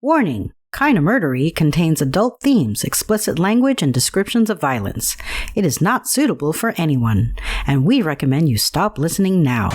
Warning! Kinda Murdery contains adult themes, explicit language, and descriptions of violence. It is not suitable for anyone, and we recommend you stop listening now.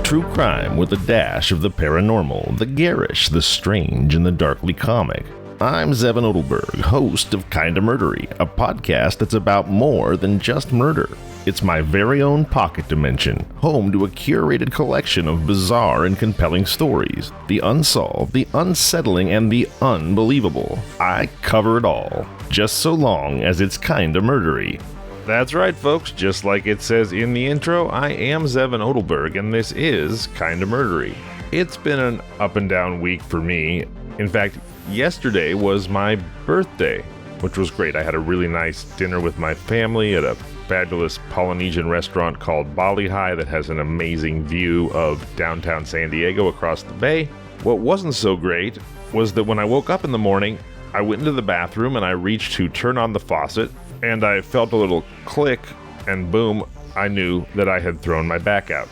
True crime with a dash of the paranormal, the garish, the strange, and the darkly comic. I'm Zevin Odelberg, host of Kinda Murdery, a podcast that's about more than just murder. It's my very own pocket dimension, home to a curated collection of bizarre and compelling stories. The unsolved, the unsettling, and the unbelievable. I cover it all, just so long as it's kinda murdery. That's right, folks. Just like it says in the intro, I am Zevin Odelberg, and this is Kinda Murdery. It's been an up and down week for me. In fact, yesterday was my birthday, which was great. I had a really nice dinner with my family at a fabulous Polynesian restaurant called Bali High that has an amazing view of downtown San Diego across the bay. What wasn't so great was that when I woke up in the morning, I went into the bathroom and I reached to turn on the faucet, and I felt a little click, and boom, I knew that I had thrown my back out.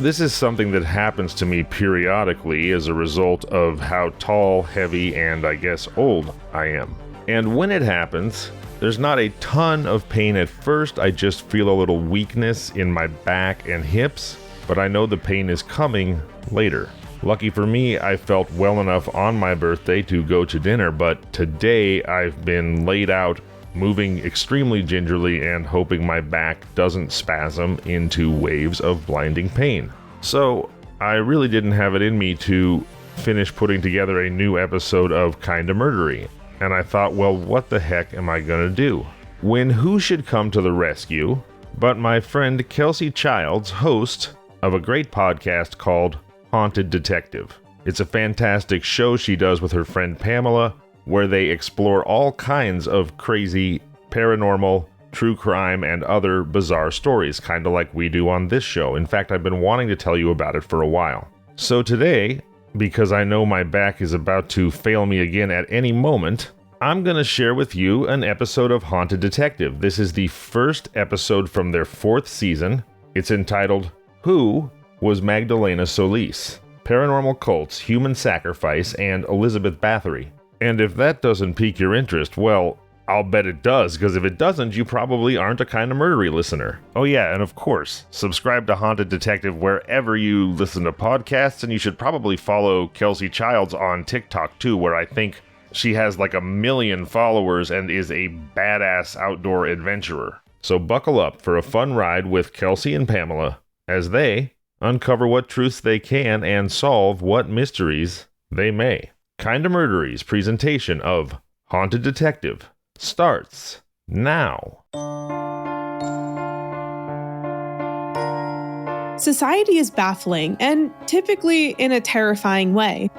This is something that happens to me periodically as a result of how tall, heavy, and I guess old I am. And when it happens, there's not a ton of pain at first. I just feel a little weakness in my back and hips, but I know the pain is coming later. Lucky for me, I felt well enough on my birthday to go to dinner, but today I've been laid out, moving extremely gingerly and hoping my back doesn't spasm into waves of blinding pain. So I really didn't have it in me to finish putting together a new episode of Kinda Murdery. And I thought, well, what the heck am I gonna do? When who should come to the rescue but my friend Kelsey Childs, host of a great podcast called Haunted Detective. It's a fantastic show she does with her friend Pamela, where they explore all kinds of crazy, paranormal, true crime, and other bizarre stories, kind of like we do on this show. In fact, I've been wanting to tell you about it for a while. So today, because I know my back is about to fail me again at any moment, I'm going to share with you an episode of Haunted Detective. This is the first episode from their 4th season. It's entitled, Who Was Magdalena Solis? Paranormal Cults, Human Sacrifice, and Elizabeth Bathory. And if that doesn't pique your interest, well, I'll bet it does, because if it doesn't, you probably aren't a Kinda Murdery listener. Oh yeah, and of course, subscribe to Haunted Detective wherever you listen to podcasts, and you should probably follow Kelsey Childs on TikTok too, where I think she has like 1 million followers and is a badass outdoor adventurer. So buckle up for a fun ride with Kelsey and Pamela as they uncover what truths they can and solve what mysteries they may. Kinda Murdery's presentation of Haunted Detective starts now. Society is baffling, and typically in a terrifying way.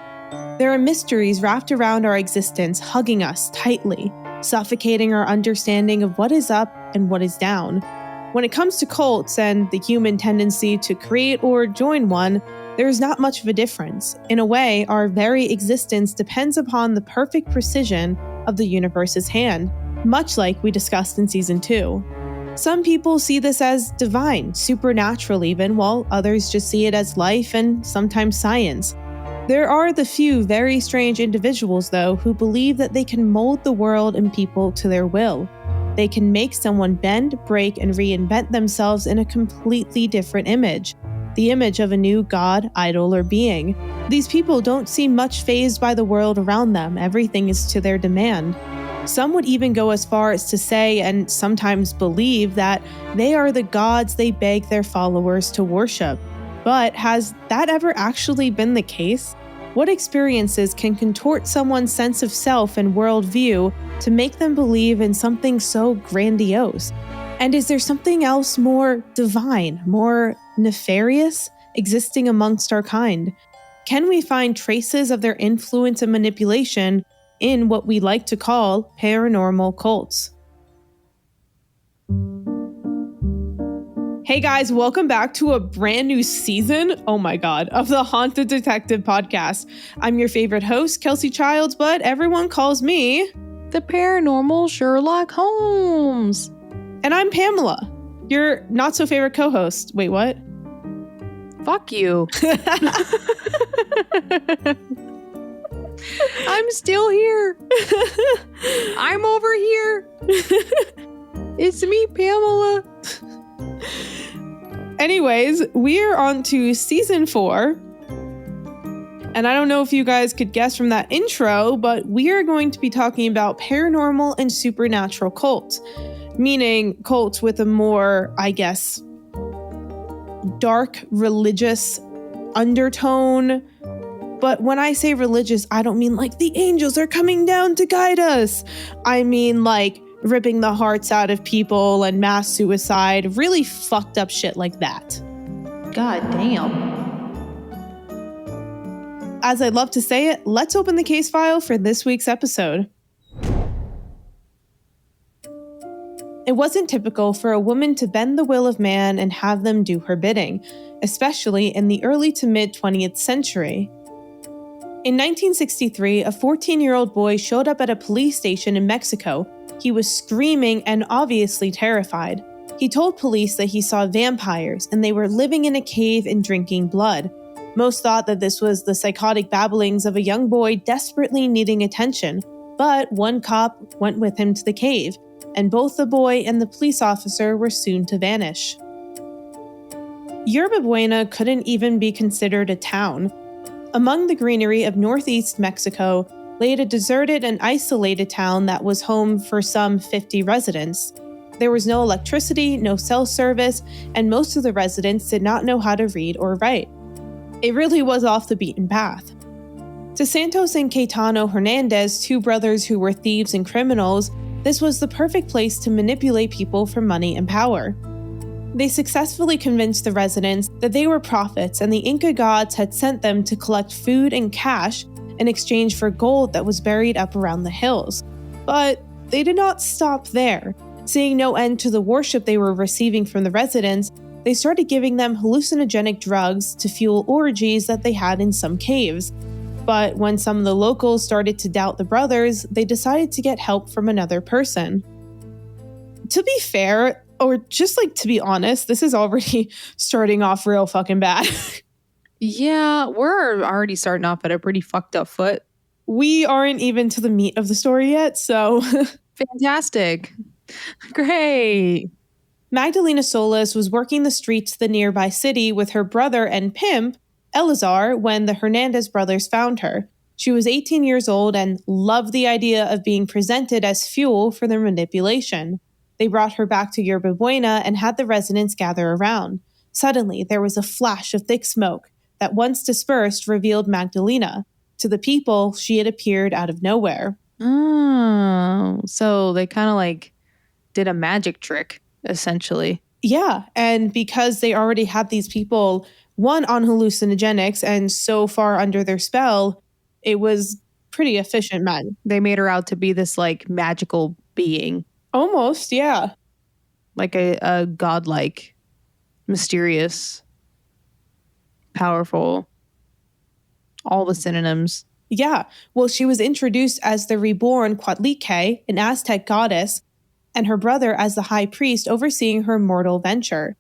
There are mysteries wrapped around our existence, hugging us tightly, suffocating our understanding of what is up and what is down. When it comes to cults and the human tendency to create or join one, there is not much of a difference. In a way, our very existence depends upon the perfect precision of the universe's hand, much like we discussed in Season 2. Some people see this as divine, supernatural even, while others just see it as life and sometimes science. There are the few very strange individuals, though, who believe that they can mold the world and people to their will. They can make someone bend, break, and reinvent themselves in a completely different image. The image of a new god, idol, or being. These people don't seem much fazed by the world around them. Everything is to their demand. Some would even go as far as to say, and sometimes believe, that they are the gods they beg their followers to worship. But has that ever actually been the case? What experiences can contort someone's sense of self and worldview to make them believe in something so grandiose? And is there something else more divine, more nefarious, existing amongst our kind? Can we find traces of their influence and manipulation in what we like to call paranormal cults? Hey guys, welcome back to a brand new season, oh my god, of the Haunted Detective podcast. I'm your favorite host, Kelsey Childs, but everyone calls me the paranormal Sherlock Holmes. And I'm Pamela, Your not so favorite co-host. Wait, what? Fuck you. I'm still here. I'm over here. It's me, Pamela. Anyways, we're on to season 4. And I don't know if you guys could guess from that intro, but we are going to be talking about paranormal and supernatural cults, meaning cults with a more, I guess, dark religious undertone. But when I say religious, I don't mean like the angels are coming down to guide us. I mean like ripping the hearts out of people and mass suicide, really fucked up shit like that. God damn. As I love to say it, let's open the case file for this week's episode. It wasn't typical for a woman to bend the will of man and have them do her bidding, especially in the early to mid 20th century. In 1963, a 14-year-old boy showed up at a police station in Mexico. He was screaming and obviously terrified. He told police that he saw vampires and they were living in a cave and drinking blood. Most thought that this was the psychotic babblings of a young boy desperately needing attention, but one cop went with him to the cave, and both the boy and the police officer were soon to vanish. Yerba Buena couldn't even be considered a town. Among the greenery of northeast Mexico lay a deserted and isolated town that was home for some 50 residents. There was no electricity, no cell service, and most of the residents did not know how to read or write. It really was off the beaten path. To Santos and Caetano Hernandez, two brothers who were thieves and criminals, this was the perfect place to manipulate people for money and power. They successfully convinced the residents that they were prophets and the Inca gods had sent them to collect food and cash in exchange for gold that was buried up around the hills. But they did not stop there. Seeing no end to the worship they were receiving from the residents, they started giving them hallucinogenic drugs to fuel orgies that they had in some caves. But when some of the locals started to doubt the brothers, they decided to get help from another person. To be fair, or just like to be honest, this is already starting off real fucking bad. Yeah, we're already starting off at a pretty fucked up foot. We aren't even to the meat of the story yet, so... Fantastic. Great. Magdalena Solis was working the streets of the nearby city with her brother and pimp, Elazar, when the Hernandez brothers found her. She was 18 years old and loved the idea of being presented as fuel for their manipulation. They brought her back to Yerba Buena and had the residents gather around. Suddenly, there was a flash of thick smoke that, once dispersed, revealed Magdalena. To the people, she had appeared out of nowhere. Oh, so they kind of like did a magic trick. Essentially. Yeah, and because they already had these people, one, on hallucinogenics and so far under their spell, it was pretty efficient, man. They made her out to be this like magical being. Almost, yeah. Like a godlike, mysterious, powerful, all the synonyms. Yeah, well, she was introduced as the reborn Coatlique, an Aztec goddess, and her brother as the high priest overseeing her mortal venture.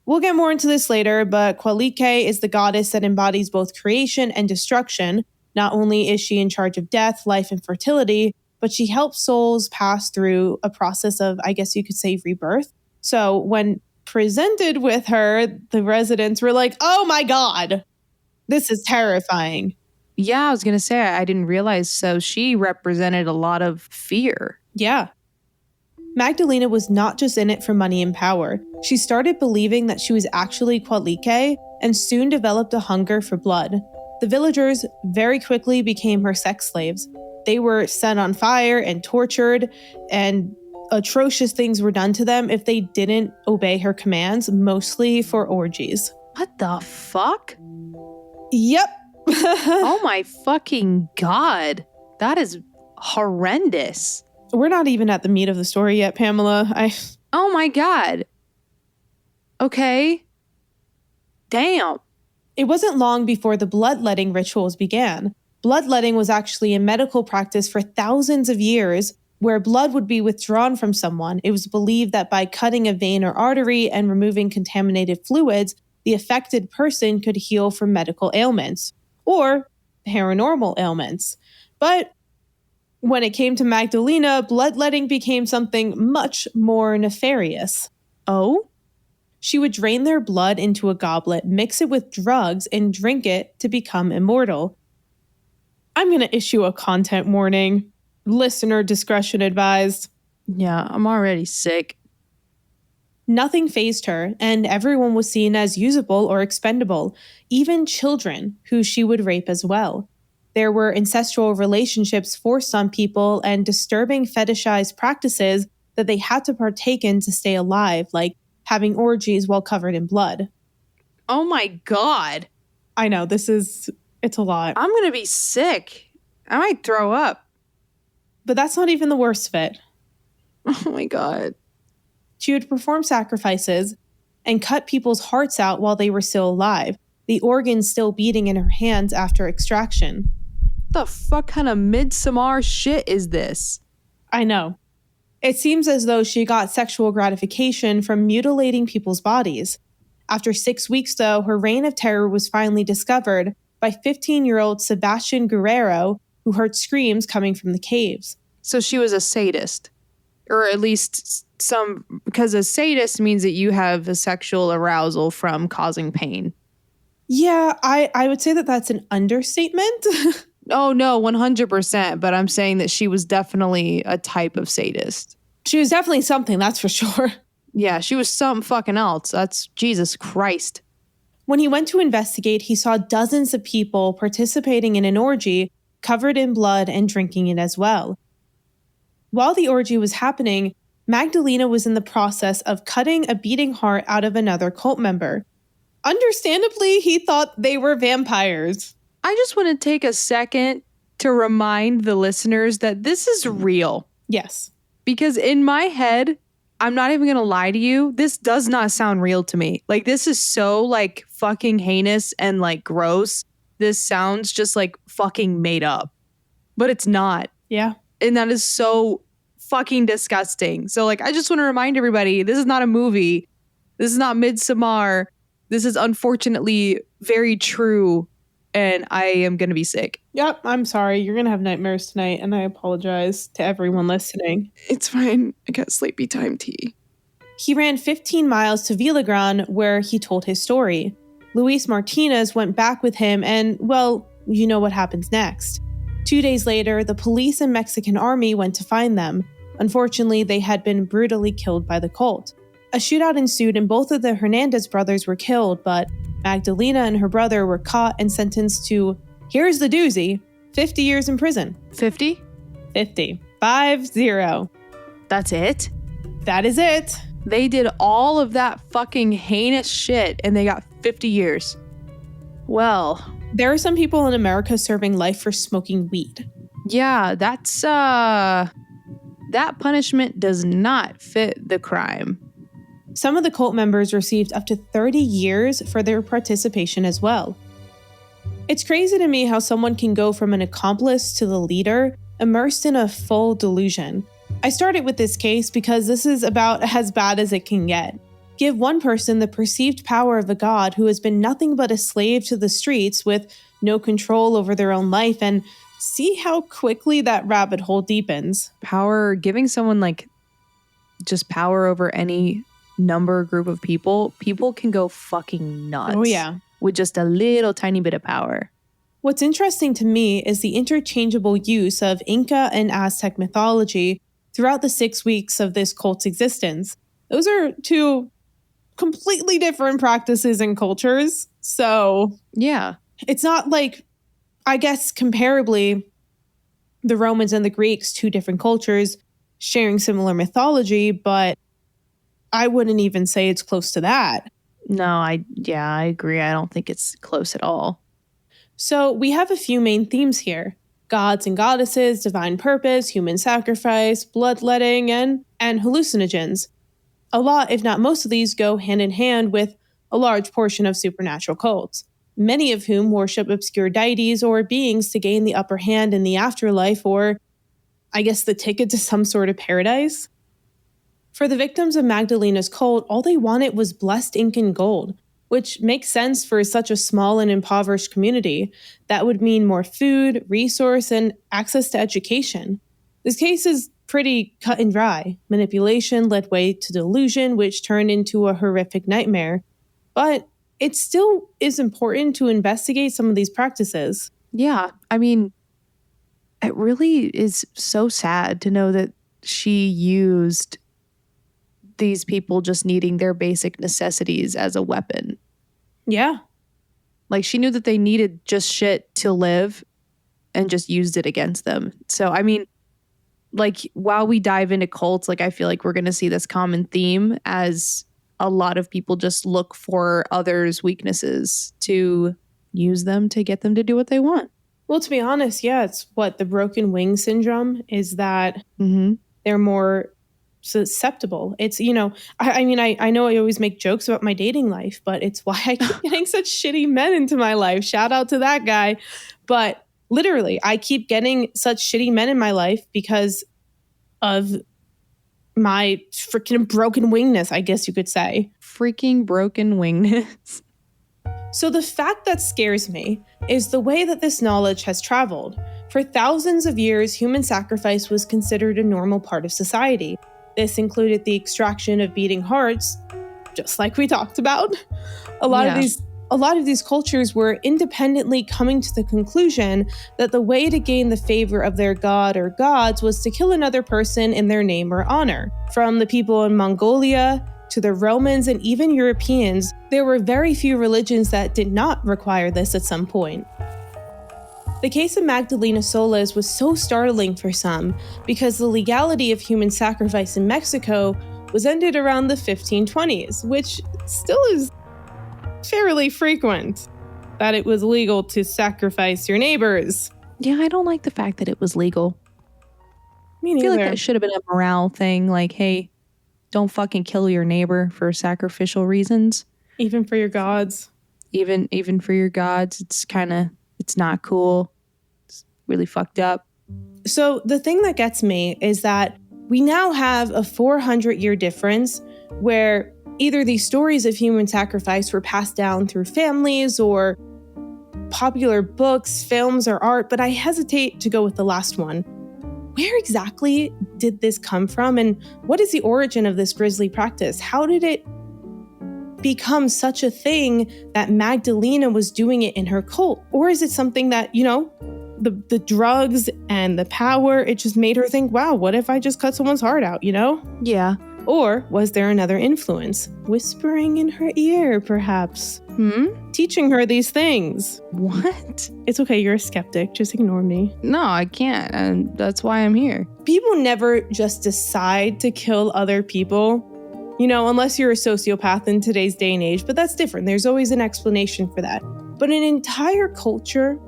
We'll get more into this later, but Coatlique is the goddess that embodies both creation and destruction. Not only is she in charge of death, life, and fertility, but she helps souls pass through a process of, I guess you could say, rebirth. So when presented with her, the residents were like, oh my God, this is terrifying. Yeah, I was going to say, I didn't realize. So she represented a lot of fear. Yeah. Magdalena was not just in it for money and power. She started believing that she was actually Coatlique and soon developed a hunger for blood. The villagers very quickly became her sex slaves. They were set on fire and tortured, and atrocious things were done to them if they didn't obey her commands, mostly for orgies. What the fuck? Yep. Oh my fucking God. That is horrendous. We're not even at the meat of the story yet, Pamela. Oh my God. Okay. Damn. It wasn't long before the bloodletting rituals began. Bloodletting was actually a medical practice for thousands of years where blood would be withdrawn from someone. It was believed that by cutting a vein or artery and removing contaminated fluids, the affected person could heal from medical ailments or paranormal ailments. But when it came to Magdalena, bloodletting became something much more nefarious. Oh? She would drain their blood into a goblet, mix it with drugs, and drink it to become immortal. I'm going to issue a content warning. Listener discretion advised. Yeah, I'm already sick. Nothing fazed her, and everyone was seen as usable or expendable, even children, who she would rape as well. There were incestual relationships forced on people and disturbing fetishized practices that they had to partake in to stay alive, like having orgies while covered in blood. Oh my God. I know, it's a lot. I'm going to be sick. I might throw up. But that's not even the worst of it. Oh my God. She would perform sacrifices and cut people's hearts out while they were still alive, the organs still beating in her hands after extraction. The fuck kind of Midsommar shit is this? I know. It seems as though she got sexual gratification from mutilating people's bodies. After 6 weeks, though, her reign of terror was finally discovered by 15-year-old Sebastian Guerrero, who heard screams coming from the caves. So she was a sadist. Or at least because a sadist means that you have a sexual arousal from causing pain. Yeah, I would say that that's an understatement. Oh, no, 100%. But I'm saying that she was definitely a type of sadist. She was definitely something, that's for sure. Yeah, she was something fucking else. That's Jesus Christ. When he went to investigate, he saw dozens of people participating in an orgy, covered in blood and drinking it as well. While the orgy was happening, Magdalena was in the process of cutting a beating heart out of another cult member. Understandably, he thought they were vampires. I just want to take a second to remind the listeners that this is real. Yes. Because in my head, I'm not even going to lie to you, this does not sound real to me. Like, this is so, like, fucking heinous and, like, gross. This sounds just, like, fucking made up. But it's not. Yeah. And that is so fucking disgusting. So, like, I just want to remind everybody, this is not a movie. This is not Midsommar. This is unfortunately very true. And I am going to be sick. Yep, I'm sorry. You're going to have nightmares tonight, and I apologize to everyone listening. It's fine. I got sleepy time tea. He ran 15 miles to Villagran, where he told his story. Luis Martinez went back with him, and, well, you know what happens next. 2 days later, the police and Mexican army went to find them. Unfortunately, they had been brutally killed by the cult. A shootout ensued, and both of the Hernandez brothers were killed, but Magdalena and her brother were caught and sentenced to, here's the doozy, 50 years in prison. 50? 50. 5-0. That's it? That is it. They did all of that fucking heinous shit and they got 50 years. Well, there are some people in America serving life for smoking weed. Yeah, that's that punishment does not fit the crime. Some of the cult members received up to 30 years for their participation as well. It's crazy to me how someone can go from an accomplice to the leader, immersed in a full delusion. I started with this case because this is about as bad as it can get. Give one person the perceived power of a god who has been nothing but a slave to the streets with no control over their own life, and see how quickly that rabbit hole deepens. Power, giving someone like just power over any group of people can go fucking nuts. Oh yeah. With just a little tiny bit of power. What's interesting to me is the interchangeable use of Inca and Aztec mythology throughout the 6 weeks of this cult's existence. Those are two completely different practices and cultures. So yeah, it's not like, I guess comparably, the Romans and the Greeks, two different cultures sharing similar mythology, but I wouldn't even say it's close to that. No, I agree. I don't think it's close at all. So we have a few main themes here. Gods and goddesses, divine purpose, human sacrifice, bloodletting, and hallucinogens. A lot, if not most of these, go hand in hand with a large portion of supernatural cults, many of whom worship obscure deities or beings to gain the upper hand in the afterlife or I guess, the ticket to some sort of paradise. For the victims of Magdalena's cult, all they wanted was blessed ink and gold, which makes sense for such a small and impoverished community. That would mean more food, resource, and access to education. This case is pretty cut and dry. Manipulation led way to delusion, which turned into a horrific nightmare. But it still is important to investigate some of these practices. Yeah, I mean, it really is so sad to know that she used these people just needing their basic necessities as a weapon. Yeah. Like, she knew that they needed just shit to live and just used it against them. So, I mean, like, while we dive into cults, like, I feel like we're going to see this common theme as a lot of people just look for others' weaknesses to use them to get them to do what they want. Well, to be honest, yeah, it's what the broken wing syndrome is, that they're more susceptible. It's, you know, I mean, I know I always make jokes about my dating life, but it's why I keep getting such shitty men into my life. Shout out to that guy. But literally, I keep getting such shitty men in my life because of my freaking broken wingness, I guess you could say. Freaking broken wingness. So the fact that scares me is the way that this knowledge has traveled. For thousands of years, human sacrifice was considered a normal part of society. This included the extraction of beating hearts, just like we talked about. A lot of these cultures were independently coming to the conclusion that the way to gain the favor of their god or gods was to kill another person in their name or honor. From the people in Mongolia to the Romans and even Europeans, there were very few religions that did not require this at some point. The case of Magdalena Solis was so startling for some because the legality of human sacrifice in Mexico was ended around the 1520s, which still is fairly frequent, that it was legal to sacrifice your neighbors. Yeah, I don't like the fact that it was legal. Me neither. I feel like that should have been a morale thing. Like, hey, don't fucking kill your neighbor for sacrificial reasons. Even for your gods. Even for your gods, it's not cool. It's really fucked up. So the thing that gets me is that we now have a 400-year difference where either these stories of human sacrifice were passed down through families or popular books, films, or art, but I hesitate to go with the last one. Where exactly did this come from, and what is the origin of this grisly practice? How did it become such a thing that Magdalena was doing it in her cult? Or is it something that, you know, the drugs and the power, it just made her think, wow, what if I just cut someone's heart out, you know? Yeah. Or was there another influence? Whispering in her ear, perhaps? Teaching her these things. What? It's okay, you're a skeptic. Just ignore me. No, I can't. And that's why I'm here. People never just decide to kill other people, you know, unless you're a sociopath in today's day and age. But that's different. There's always an explanation for that. But an entire culture,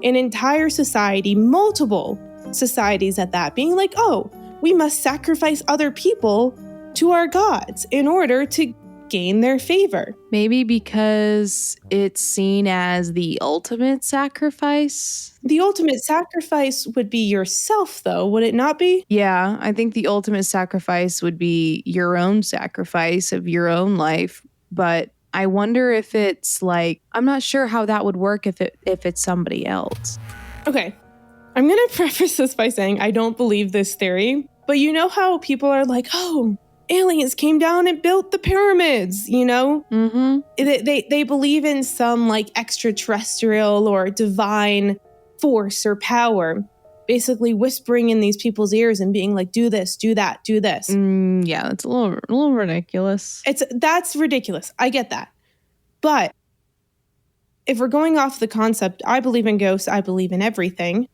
an entire society, multiple societies at that, being like, oh, we must sacrifice other people to our gods in order to gain their favor. Maybe because it's seen as the ultimate sacrifice. The ultimate sacrifice would be yourself, though, would it not be? Yeah, I think the ultimate sacrifice would be your own sacrifice of your own life. But I wonder if it's like, I'm not sure how that would work if it's somebody else. Okay. I'm going to preface this by saying I don't believe this theory, but you know how people are like, oh, aliens came down and built the pyramids, you know? They believe in some like extraterrestrial or divine force or power, basically whispering in these people's ears and being like, do this, do that, do this. Yeah, that's a little ridiculous. That's ridiculous. I get that. But if we're going off the concept, I believe in ghosts, I believe in everything.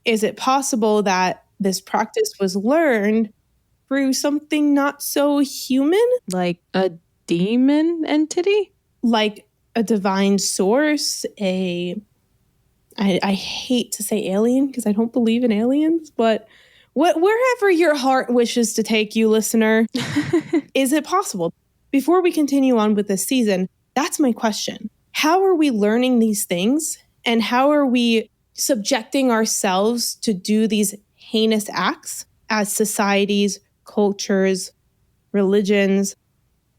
Is it possible that this practice was learned through something not so human? Like a demon entity? Like a divine source, I hate to say alien because I don't believe in aliens, but wherever your heart wishes to take you, listener, is it possible? Before we continue on with this season, that's my question. How are we learning these things? And how are we subjecting ourselves to do these heinous acts as societies, cultures, religions.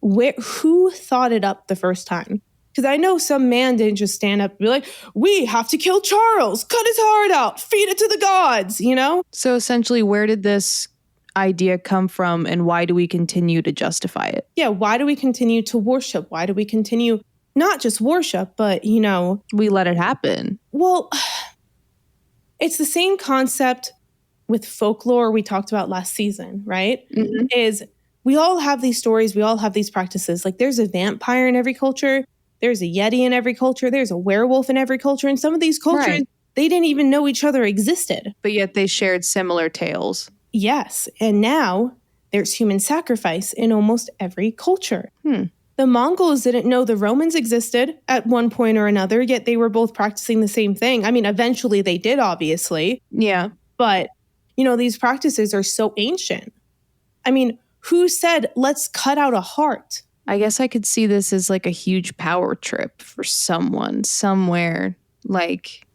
Who thought it up the first time? Because I know some man didn't just stand up and be like, we have to kill Charles, cut his heart out, feed it to the gods, you know? So essentially, where did this idea come from and why do we continue to justify it? Yeah, why do we continue to worship? Why do we continue not just worship, but, you know... We let it happen. Well, it's the same concept with folklore we talked about last season, right? Mm-hmm. Is we all have these stories, we all have these practices. Like there's a vampire in every culture, there's a Yeti in every culture, there's a werewolf in every culture. And some of these cultures, Right. They didn't even know each other existed. But yet they shared similar tales. Yes. And now there's human sacrifice in almost every culture. The Mongols didn't know the Romans existed at one point or another, yet they were both practicing the same thing. I mean, eventually they did, obviously. Yeah. But, you know, these practices are so ancient. I mean, who said, let's cut out a heart? I guess I could see this as like a huge power trip for someone somewhere. Like,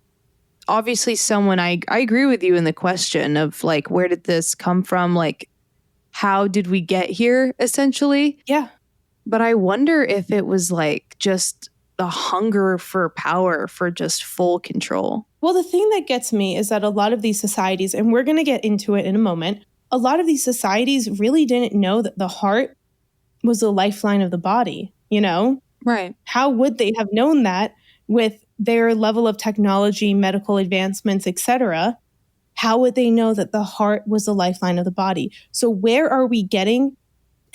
obviously someone, I agree with you in the question of like, where did this come from? Like, how did we get here, essentially? Yeah. But I wonder if it was like just the hunger for power, for just full control. Well, the thing that gets me is that a lot of these societies, and we're going to get into it in a moment, a lot of these societies really didn't know that the heart was the lifeline of the body, you know? Right. How would they have known that with their level of technology, medical advancements, etc.? How would they know that the heart was the lifeline of the body? So where are we getting?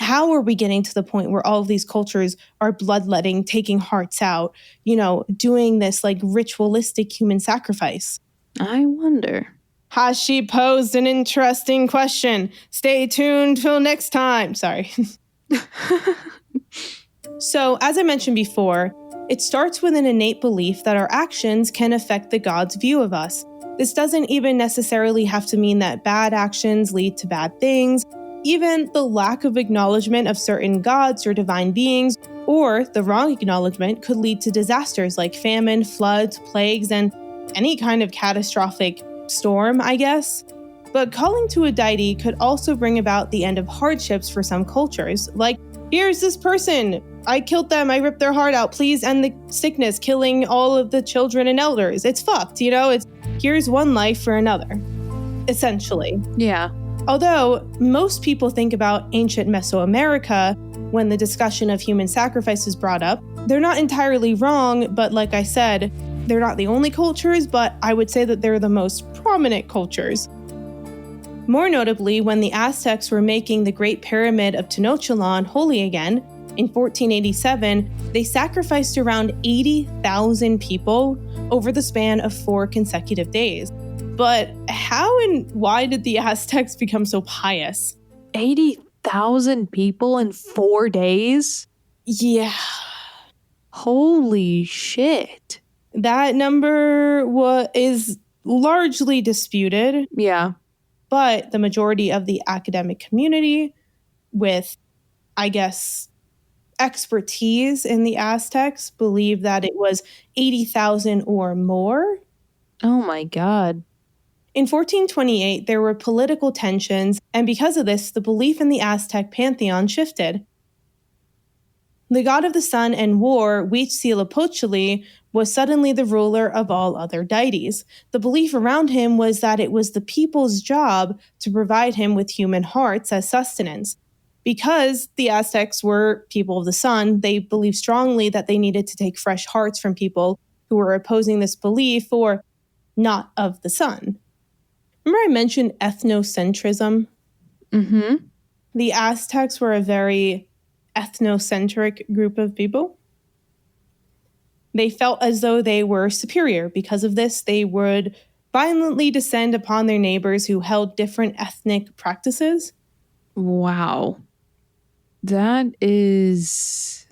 How are we getting to the point where all of these cultures are bloodletting, taking hearts out, you know, doing this like ritualistic human sacrifice? I wonder. Hashi posed an interesting question. Stay tuned till next time. Sorry. So, as I mentioned before, it starts with an innate belief that our actions can affect the gods' view of us. This doesn't even necessarily have to mean that bad actions lead to bad things. Even the lack of acknowledgement of certain gods or divine beings, or the wrong acknowledgement, could lead to disasters like famine, floods, plagues, and any kind of catastrophic storm, I guess. But calling to a deity could also bring about the end of hardships for some cultures. Like, here's this person, I killed them, I ripped their heart out, please end the sickness, killing all of the children and elders. It's fucked, you know? It's here's one life for another, essentially. Yeah. Although most people think about ancient Mesoamerica when the discussion of human sacrifice is brought up, they're not entirely wrong, but like I said, they're not the only cultures, but I would say that they're the most prominent cultures. More notably, when the Aztecs were making the Great Pyramid of Tenochtitlan holy again, in 1487, they sacrificed around 80,000 people over the span of 4 consecutive days. But how and why did the Aztecs become so pious? 80,000 people in 4 days? Yeah. Holy shit. That number is largely disputed. Yeah. But the majority of the academic community with, I guess, expertise in the Aztecs believe that it was 80,000 or more. Oh my God. In 1428, there were political tensions, and because of this, the belief in the Aztec pantheon shifted. The god of the sun and war, Huitzilopochtli, was suddenly the ruler of all other deities. The belief around him was that it was the people's job to provide him with human hearts as sustenance. Because the Aztecs were people of the sun, they believed strongly that they needed to take fresh hearts from people who were opposing this belief or not of the sun. Remember I mentioned ethnocentrism? Mm-hmm. The Aztecs were a very ethnocentric group of people. They felt as though they were superior. Because of this, they would violently descend upon their neighbors who held different ethnic practices. Wow. That is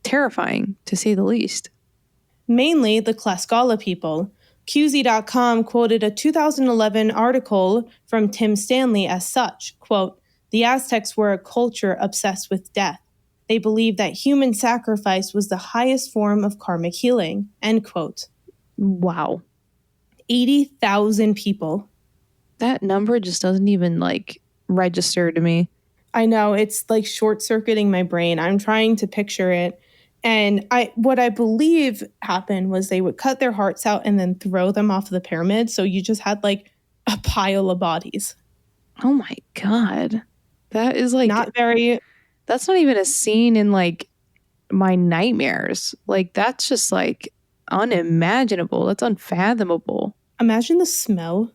terrifying, to say the least. Mainly the Tlaxcala people. QZ.com quoted a 2011 article from Tim Stanley as such, quote, "The Aztecs were a culture obsessed with death. They believed that human sacrifice was the highest form of karmic healing," end quote. Wow. 80,000 people. That number just doesn't even like register to me. I know, it's like short-circuiting my brain. I'm trying to picture it. And what I believe happened was they would cut their hearts out and then throw them off the pyramid. So you just had like a pile of bodies. Oh my God. That is like that's not even a scene in like my nightmares. Like that's just like unimaginable. That's unfathomable. Imagine the smell.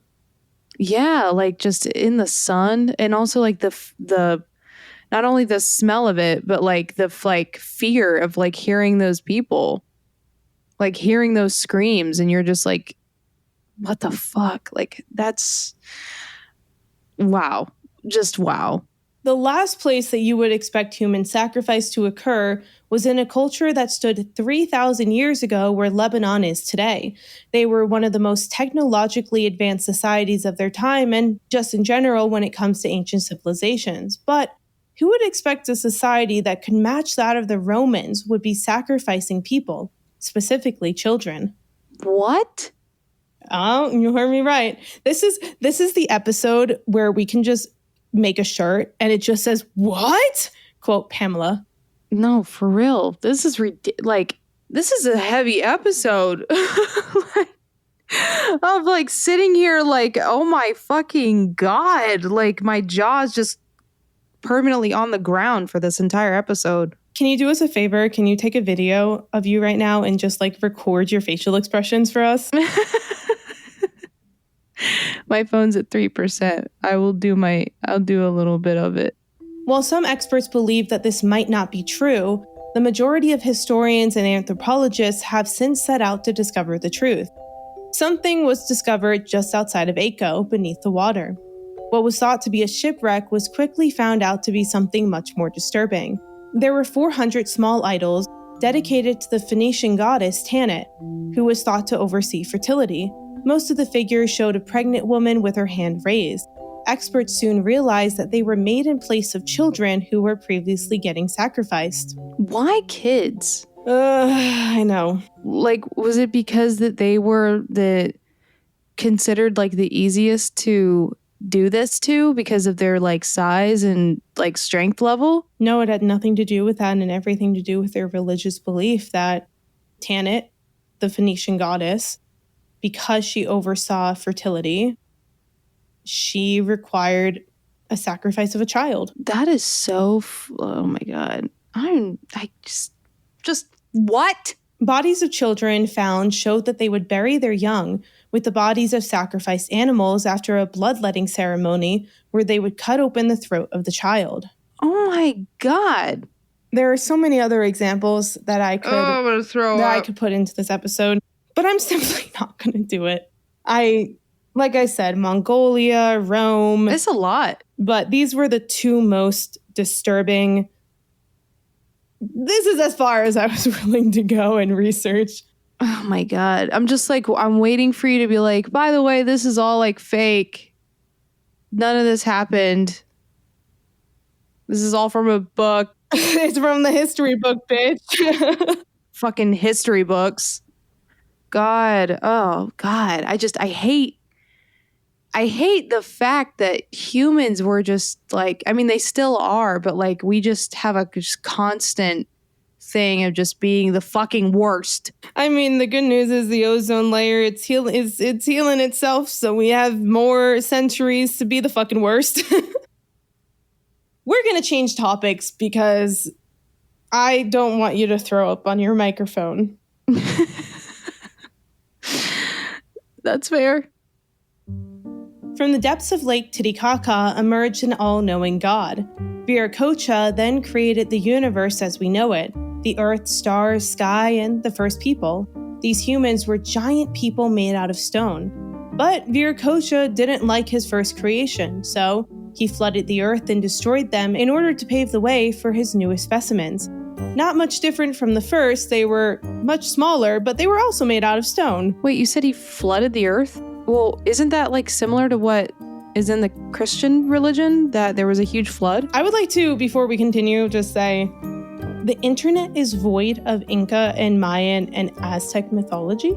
Yeah, like just in the sun, and also like the not only the smell of it, but like the like fear of like hearing those people, like hearing those screams, and you're just like, what the fuck? Like that's wow. Just wow. The last place that you would expect human sacrifice to occur was in a culture that stood 3,000 years ago where Lebanon is today. They were one of the most technologically advanced societies of their time and just in general when it comes to ancient civilizations. But who would expect a society that could match that of the Romans would be sacrificing people, specifically children? What? Oh, you heard me right. This is the episode where we can just make a shirt and it just says, "What?" Quote Pamela. No, for real. This is this is a heavy episode. Of like sitting here like, oh my fucking God. Like my jaw's just permanently on the ground for this entire episode. Can you do us a favor? Can you take a video of you right now and just like record your facial expressions for us? My phone's at 3%. I'll do a little bit of it. While some experts believe that this might not be true, the majority of historians and anthropologists have since set out to discover the truth. Something was discovered just outside of Aiko, beneath the water. What was thought to be a shipwreck was quickly found out to be something much more disturbing. There were 400 small idols dedicated to the Phoenician goddess Tanit, who was thought to oversee fertility. Most of the figures showed a pregnant woman with her hand raised. Experts soon realized that they were made in place of children who were previously getting sacrificed. Why kids? I know. Like, was it because that they were considered like the easiest to do this to because of their like size and like strength level? No, it had nothing to do with that and everything to do with their religious belief that Tanit, the Phoenician goddess, because she oversaw fertility, she required a sacrifice of a child. That is so, oh my God. I just what? Bodies of children found showed that they would bury their young with the bodies of sacrificed animals after a bloodletting ceremony where they would cut open the throat of the child. Oh my God. There are so many other examples that I could put into this episode, but I'm simply not going to do it. Like I said, Mongolia, Rome. It's a lot. But these were the two most disturbing. This is as far as I was willing to go and research. Oh my God. I'm just like, I'm waiting for you to be like, by the way, this is all like fake. None of this happened. This is all from a book. It's from the history book, bitch. Fucking history books. God. Oh God. I hate the fact that humans were just like, I mean, they still are, but like we just have a just constant thing of just being the fucking worst. I mean, the good news is the ozone layer, it's healing itself, so we have more centuries to be the fucking worst. We're going to change topics because I don't want you to throw up on your microphone. That's fair. From the depths of Lake Titicaca emerged an all-knowing god. Viracocha then created the universe as we know it, the earth, stars, sky, and the first people. These humans were giant people made out of stone. But Viracocha didn't like his first creation, so he flooded the earth and destroyed them in order to pave the way for his newest specimens. Not much different from the first, they were much smaller, but they were also made out of stone. Wait, you said he flooded the earth? Well, isn't that like similar to what is in the Christian religion, that there was a huge flood? I would like to, before we continue, just say the internet is void of Inca and Mayan and Aztec mythology.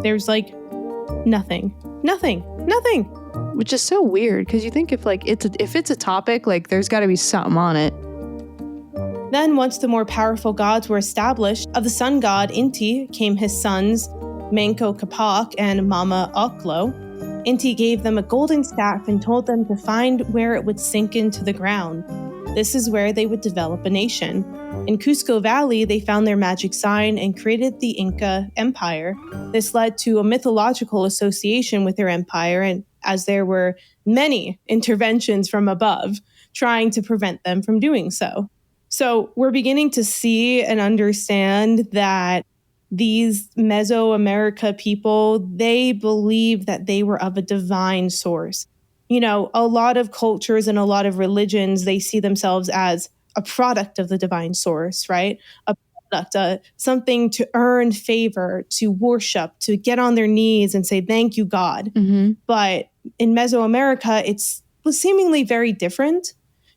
There's like nothing. Which is so weird, because you think if it's a topic, like there's got to be something on it. Then, once the more powerful gods were established, of the sun god Inti came his sons Manco Capac and Mama Oclo. Inti gave them a golden staff and told them to find where it would sink into the ground. This is where they would develop a nation. In Cusco Valley, they found their magic sign and created the Inca Empire. This led to a mythological association with their empire, and as there were many interventions from above trying to prevent them from doing so. So we're beginning to see and understand that these Mesoamerica people, they believe that they were of a divine source. You know, a lot of cultures and a lot of religions, they see themselves as a product of the divine source, right? A product, something to earn favor, to worship, to get on their knees and say, thank you, God. Mm-hmm. But in Mesoamerica, was seemingly very different.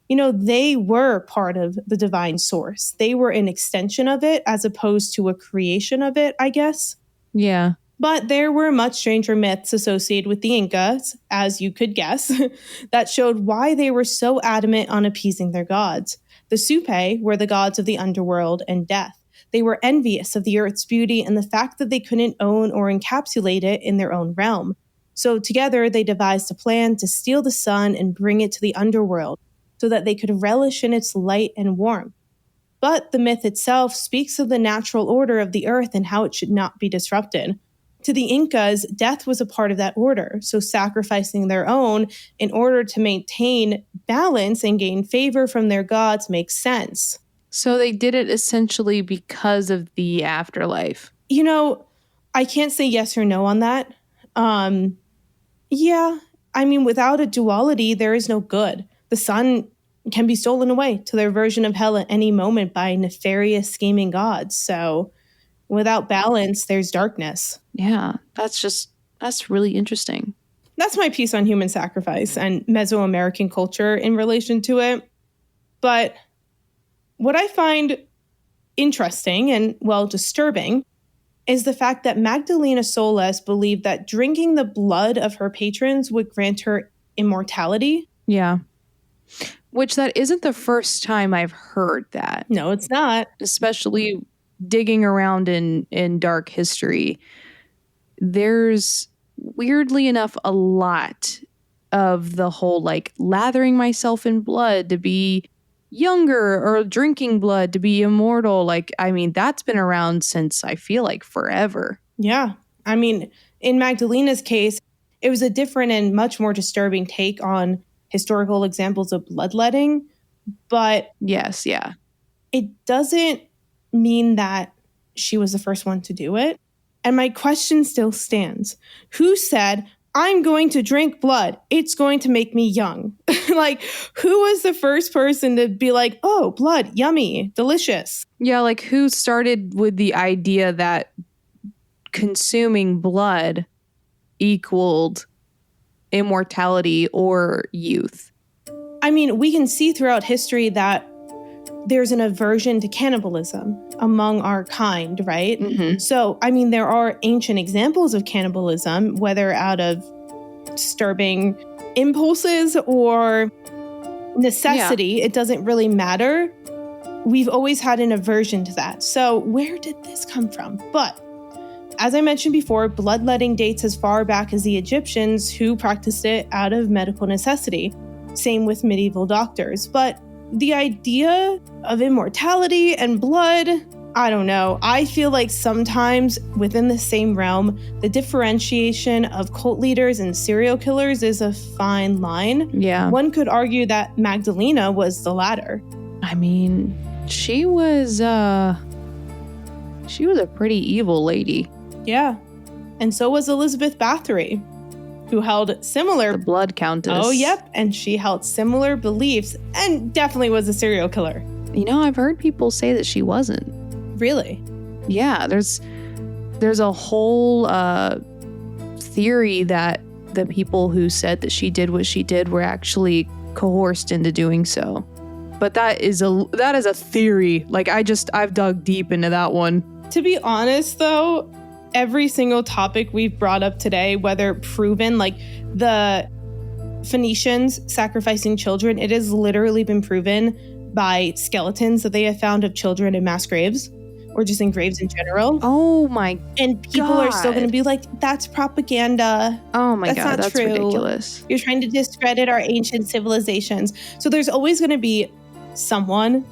You know, they were part of the divine source. They were an extension of it as opposed to a creation of it, I guess. Yeah. But there were much stranger myths associated with the Incas, as you could guess, that showed why they were so adamant on appeasing their gods. The Supe were the gods of the underworld and death. They were envious of the earth's beauty and the fact that they couldn't own or encapsulate it in their own realm. So together they devised a plan to steal the sun and bring it to the underworld, so that they could relish in its light and warmth. But the myth itself speaks of the natural order of the earth and how it should not be disrupted. To the Incas, death was a part of that order, so sacrificing their own in order to maintain balance and gain favor from their gods makes sense. So they did it essentially because of the afterlife. You know, I can't say yes or no on that. Yeah, I mean, without a duality, there is no good. The sun can be stolen away to their version of hell at any moment by nefarious scheming gods. So without balance, there's darkness. Yeah, that's really interesting. That's my piece on human sacrifice and Mesoamerican culture in relation to it. But what I find interesting and, well, disturbing is the fact that Magdalena Solis believed that drinking the blood of her patrons would grant her immortality. Yeah. Which that isn't the first time I've heard that. No, it's not. Especially digging around in dark history. There's, weirdly enough, a lot of the whole, like, lathering myself in blood to be younger or drinking blood to be immortal. Like, I mean, that's been around since, I feel like, forever. Yeah. I mean, in Magdalena's case, it was a different and much more disturbing take on historical examples of bloodletting, but yes, yeah, it doesn't mean that she was the first one to do it. And my question still stands. Who said, I'm going to drink blood, it's going to make me young? Like, who was the first person to be like, oh, blood, yummy, delicious? Yeah, like, who started with the idea that consuming blood equaled immortality or youth? I mean, we can see throughout history that there's an aversion to cannibalism among our kind, right? Mm-hmm. So, I mean, there are ancient examples of cannibalism, whether out of disturbing impulses or necessity. Yeah. It doesn't really matter. We've always had an aversion to that. So where did this come from? But as I mentioned before, bloodletting dates as far back as the Egyptians, who practiced it out of medical necessity. Same with medieval doctors. But the idea of immortality and blood, I don't know. I feel like sometimes within the same realm, the differentiation of cult leaders and serial killers is a fine line. Yeah. One could argue that Magdalena was the latter. I mean, she was a pretty evil lady. Yeah. And so was Elizabeth Bathory, who held similar... The Blood Countess. Oh, yep. And she held similar beliefs and definitely was a serial killer. You know, I've heard people say that she wasn't. Really? Yeah, there's a whole theory that the people who said that she did what she did were actually coerced into doing so. But that is a theory. Like, I've dug deep into that one. To be honest, though, every single topic we've brought up today, whether proven, like the Phoenicians sacrificing children, it has literally been proven by skeletons that they have found of children in mass graves or just in graves in general. Oh my And people are still going to be like, that's propaganda. Oh my That's God, not that's true. ridiculous. You're trying to discredit our ancient civilizations. So there's always going to be someone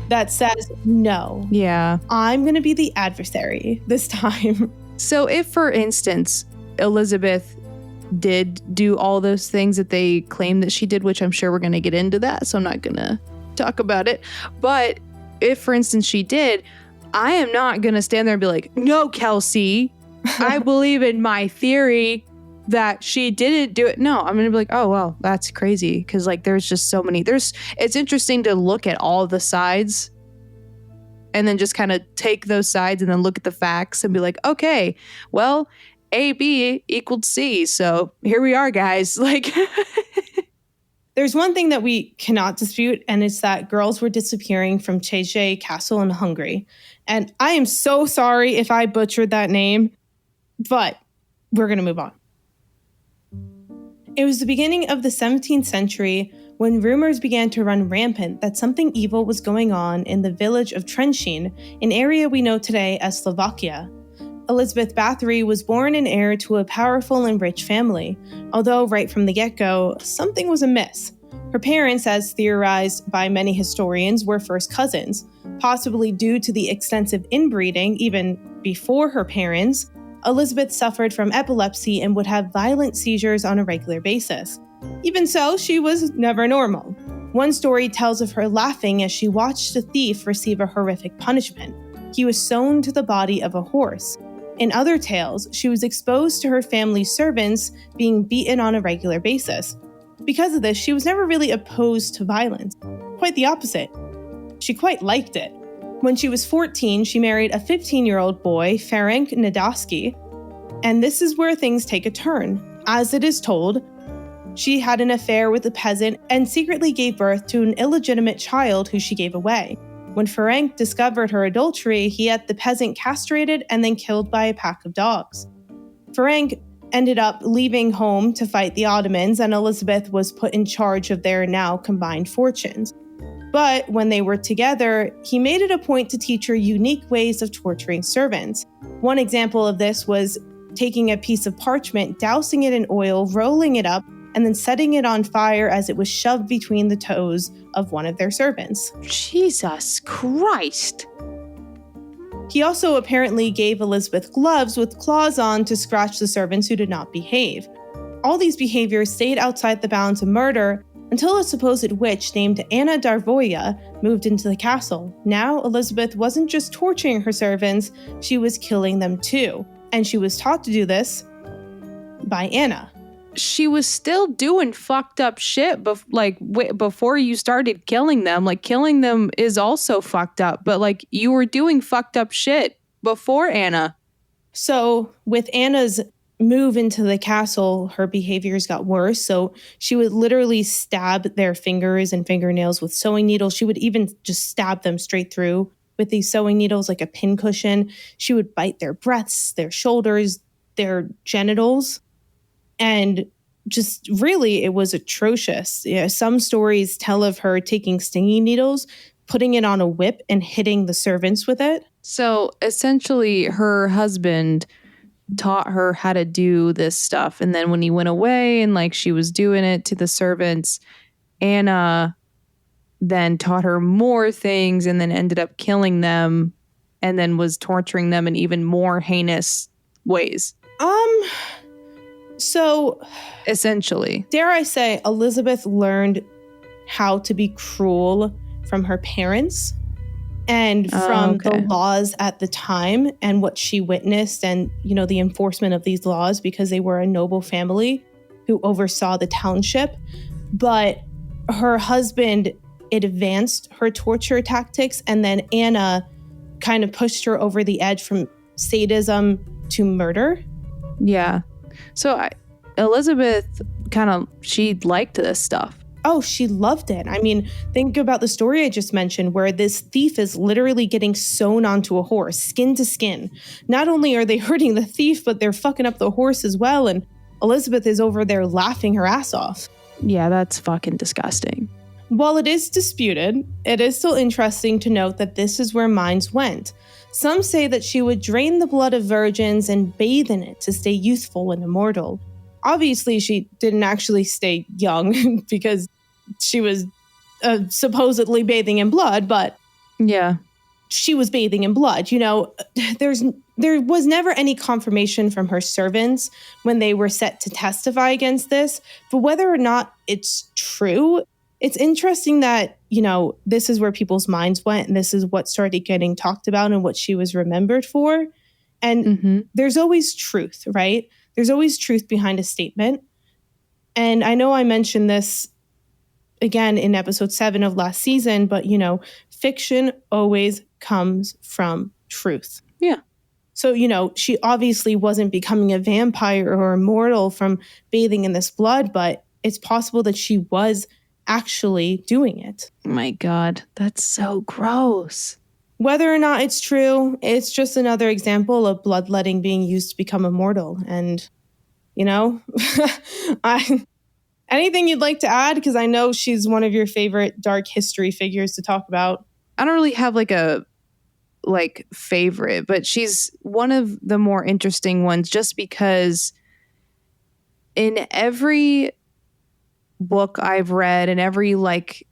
that says, no, Yeah. I'm going to be the adversary this time. So if, for instance, Elizabeth did do all those things that they claim that she did, which I'm sure we're going to get into that, so I'm not going to talk about it. But if, for instance, she did, I am not going to stand there and be like, no, Kelsey, I believe in my theory that she didn't do it. No, I'm going to be like, oh, well, that's crazy. Because like, there's just so many, it's interesting to look at all the sides and then just kind of take those sides and then look at the facts and be like, okay, well, AB equaled C. So here we are, guys. Like, There's one thing that we cannot dispute, and it's that girls were disappearing from Chege Castle in Hungary. And I am so sorry if I butchered that name, but we're going to move on. It was the beginning of the 17th century when rumors began to run rampant that something evil was going on in the village of Trenčín, an area we know today as Slovakia. Elizabeth Bathory was born and heir to a powerful and rich family, although right from the get-go, something was amiss. Her parents, as theorized by many historians, were first cousins. Possibly due to the extensive inbreeding, even before her parents, Elizabeth suffered from epilepsy and would have violent seizures on a regular basis. Even so, she was never normal. One story tells of her laughing as she watched a thief receive a horrific punishment. He was sewn to the body of a horse. In other tales, she was exposed to her family's servants being beaten on a regular basis. Because of this, she was never really opposed to violence. Quite the opposite. She quite liked it. When she was 14, she married a 15-year-old boy, Ferenc Nadasky, and this is where things take a turn. As it is told, she had an affair with a peasant and secretly gave birth to an illegitimate child who she gave away. When Ferenc discovered her adultery, he had the peasant castrated and then killed by a pack of dogs. Ferenc ended up leaving home to fight the Ottomans, and Elizabeth was put in charge of their now combined fortunes. But when they were together, he made it a point to teach her unique ways of torturing servants. One example of this was taking a piece of parchment, dousing it in oil, rolling it up, and then setting it on fire as it was shoved between the toes of one of their servants. Jesus Christ. He also apparently gave Elizabeth gloves with claws on to scratch the servants who did not behave. All these behaviors stayed outside the bounds of murder until a supposed witch named Anna Darvoya moved into the castle. Now, Elizabeth wasn't just torturing her servants, she was killing them too. And she was taught to do this by Anna. She was still doing fucked up shit before you started killing them. Like, killing them is also fucked up, but like, you were doing fucked up shit before Anna. So with Anna's move into the castle, her behaviors got worse. So she would literally stab their fingers and fingernails with sewing needles. She would even just stab them straight through with these sewing needles like a pincushion. She would bite their breasts, their shoulders, their genitals. And just really, it was atrocious. Yeah, some stories tell of her taking stinging needles, putting it on a whip, and hitting the servants with it. So essentially, her husband taught her how to do this stuff. And then when he went away and like she was doing it to the servants, Anna then taught her more things and then ended up killing them and then was torturing them in even more heinous ways. So essentially, dare I say, Elizabeth learned how to be cruel from her parents and from the laws at the time and what she witnessed and, you know, the enforcement of these laws because they were a noble family who oversaw the township. But her husband advanced her torture tactics, and then Anna kind of pushed her over the edge from sadism to murder. Yeah. So Elizabeth she liked this stuff. Oh, she loved it. I mean, think about the story I just mentioned where this thief is literally getting sewn onto a horse, skin to skin. Not only are they hurting the thief, but they're fucking up the horse as well. And Elizabeth is over there laughing her ass off. Yeah, that's fucking disgusting. While it is disputed, it is still interesting to note that this is where minds went. Some say that she would drain the blood of virgins and bathe in it to stay youthful and immortal. Obviously, she didn't actually stay young because she was supposedly bathing in blood, but yeah, she was bathing in blood. You know, there was never any confirmation from her servants when they were set to testify against this, but whether or not it's true, it's interesting that, you know, this is where people's minds went and this is what started getting talked about and what she was remembered for. And there's always truth, right? There's always truth behind a statement. And I know I mentioned this again in episode 7 of last season, but, you know, fiction always comes from truth. Yeah. So, you know, she obviously wasn't becoming a vampire or immortal from bathing in this blood, but it's possible that she was actually doing it. Oh my God, that's so gross. Whether or not it's true, it's just another example of bloodletting being used to become immortal. And, you know, anything you'd like to add? Because I know she's one of your favorite dark history figures to talk about. I don't really have a favorite, but she's one of the more interesting ones just because in every book I've read and every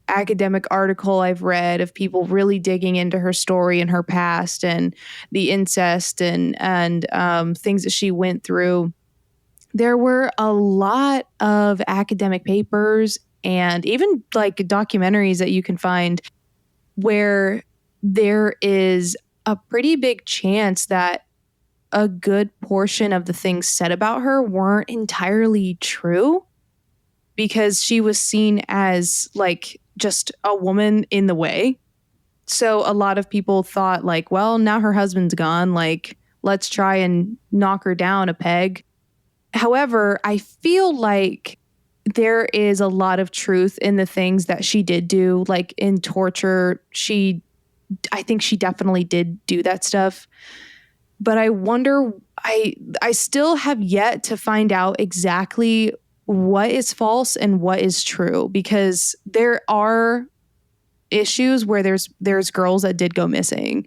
academic article I've read of people really digging into her story and her past and the incest and things that she went through, there were a lot of academic papers and even documentaries that you can find where there is a pretty big chance that a good portion of the things said about her weren't entirely true because she was seen as just a woman in the way. So a lot of people thought well, now her husband's gone, let's try and knock her down a peg. However, I feel like there is a lot of truth in the things that she did do, in torture. I think she definitely did do that stuff. But I wonder, I still have yet to find out exactly what is false and what is true, because there are issues where there's girls that did go missing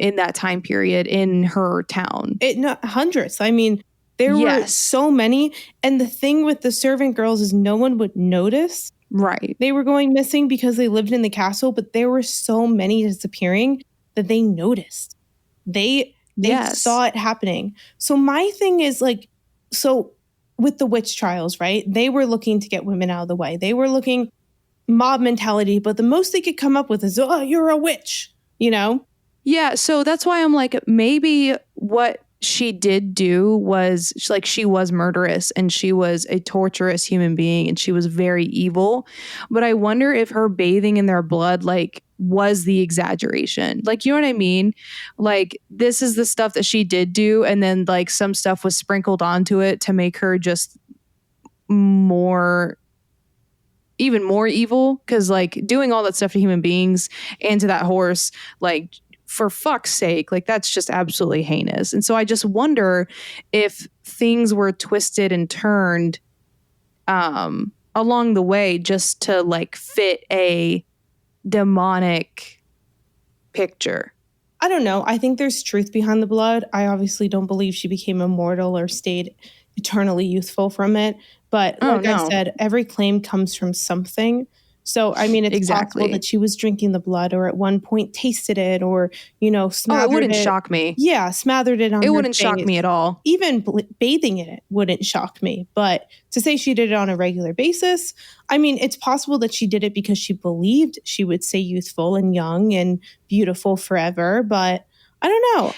in that time period in her town. Hundreds. I mean, there were so many. And the thing with the servant girls is no one would notice. Right. They were going missing because they lived in the castle, but there were so many disappearing that they noticed. They saw it happening. So my thing is so with the witch trials, right? They were looking to get women out of the way. They were looking mob mentality, but the most they could come up with is, oh, you're a witch, you know? Yeah. So that's why I'm maybe what she did do was she was murderous and she was a torturous human being and she was very evil. But I wonder if her bathing in their blood was the exaggeration. You know what I mean? This is the stuff that she did do, and then some stuff was sprinkled onto it to make her just even more evil, because doing all that stuff to human beings and to that horse, for fuck's sake, that's just absolutely heinous. And so I just wonder if things were twisted and turned along the way just to fit a demonic picture. I don't know. I think there's truth behind the blood. I obviously don't believe she became immortal or stayed eternally youthful from it. But I said, every claim comes from something. So, I mean, it's possible that she was drinking the blood or at one point tasted it or, smothered it wouldn't shock me. Yeah, smothered it on her It wouldn't face. shock me at all. Even bathing in it wouldn't shock me. But to say she did it on a regular basis, I mean, it's possible that she did it because she believed she would stay youthful and young and beautiful forever. But I don't know.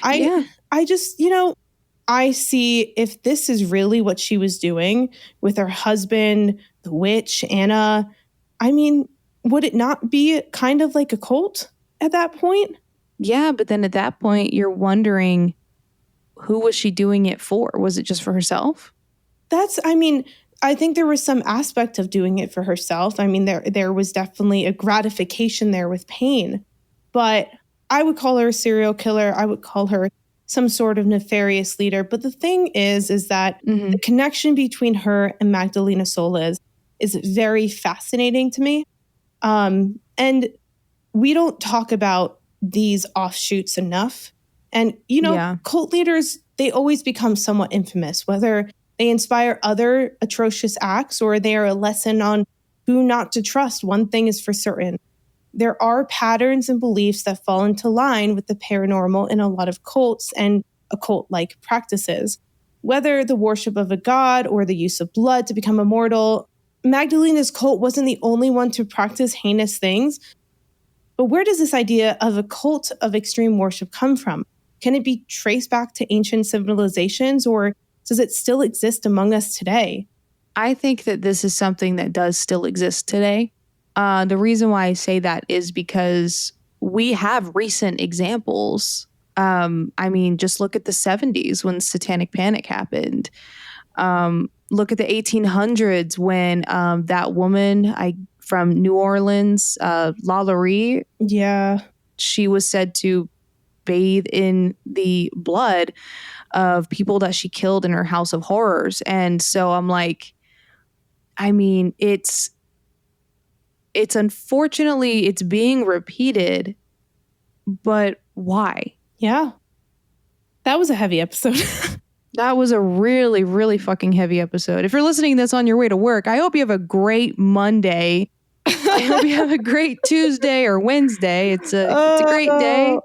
I just, I see if this is really what she was doing with her husband, the witch, Anna, I mean, would it not be kind of like a cult at that point? Yeah, but then at that point, you're wondering, who was she doing it for? Was it just for herself? I think there was some aspect of doing it for herself. I mean, there was definitely a gratification there with pain. But I would call her a serial killer. I would call her some sort of nefarious leader. But the thing is that the connection between her and Magdalena Solis is very fascinating to me. And we don't talk about these offshoots enough. And, cult leaders, they always become somewhat infamous, whether they inspire other atrocious acts or they are a lesson on who not to trust. One thing is for certain. There are patterns and beliefs that fall into line with the paranormal in a lot of cults and occult-like practices. Whether the worship of a god or the use of blood to become immortal, Magdalena's cult wasn't the only one to practice heinous things. But where does this idea of a cult of extreme worship come from? Can it be traced back to ancient civilizations, or does it still exist among us today? I think that this is something that does still exist today. The reason why I say that is because we have recent examples. Just look at the 70s when Satanic Panic happened. Look at the 1800s when that woman from New Orleans, Lalaurie. Yeah. She was said to bathe in the blood of people that she killed in her house of horrors. And so I'm like, it's unfortunately, it's being repeated, but why? Yeah. That was a heavy episode. That was a really, really fucking heavy episode. If you're listening to this on your way to work, I hope you have a great Monday. I hope you have a great Tuesday or Wednesday. It's a great day.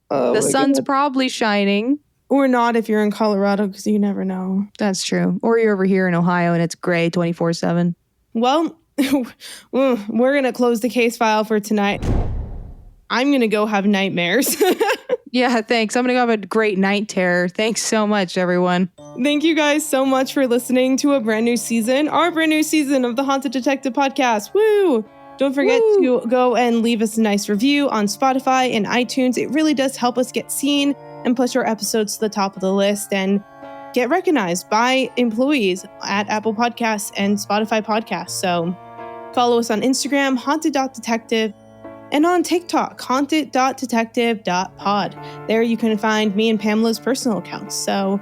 The sun's probably shining. Or not if you're in Colorado, because you never know. That's true. Or you're over here in Ohio and it's gray 24/7. Well, we're going to close the case file for tonight. I'm going to go have nightmares. Yeah, thanks. I'm going to go have a great night terror. Thanks so much, everyone. Thank you guys so much for listening to our brand new season of the Haunted Detective Podcast. Woo! Don't forget to go and leave us a nice review on Spotify and iTunes. It really does help us get seen and push our episodes to the top of the list and get recognized by employees at Apple Podcasts and Spotify Podcasts. So follow us on Instagram, haunted.detective, and on TikTok, haunted.detective.pod. There you can find me and Pamela's personal accounts. So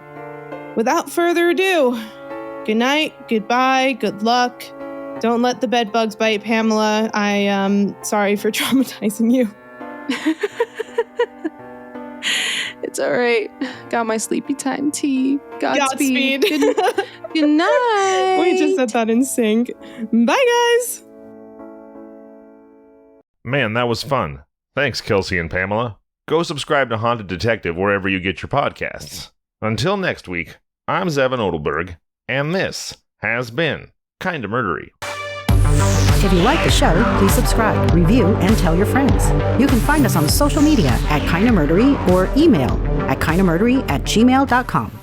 without further ado, good night, goodbye, good luck. Don't let the bed bugs bite, Pamela. I am sorry for traumatizing you. It's all right. Got my sleepy time tea. Godspeed. Good night. We just said that in sync. Bye, guys. Man, that was fun. Thanks, Kelsey and Pamela. Go subscribe to Haunted Detective wherever you get your podcasts. Until next week, I'm Zevin Odelberg, and this has been Kinda Murdery. If you like the show, please subscribe, review, and tell your friends. You can find us on social media at Kinda Murdery or email at kindamurdery@gmail.com.